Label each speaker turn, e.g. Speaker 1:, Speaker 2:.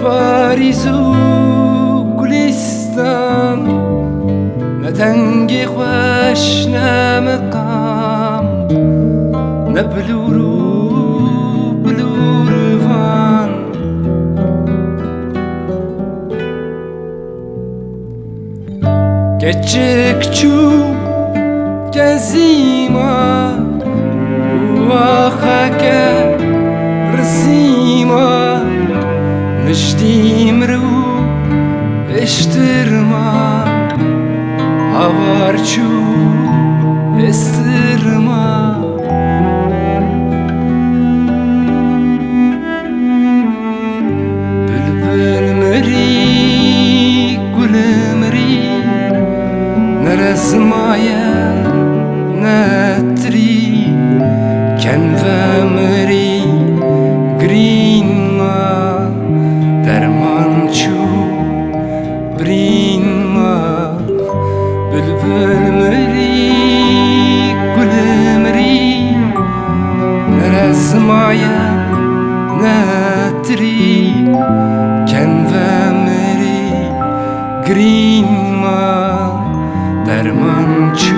Speaker 1: پاریس و گلستان، نه تنگ خوش نه مقام، نه بلور و بلوروان. گچک چو گزیما و خاک رسیما، نشتیم رو اشترما هوارچو استرما. بلبل مری گل مری نرسمایا نتری کنو مری گرین بلبل مری گل مری نرسمایا نتری کنو مری گرین ما درمان چو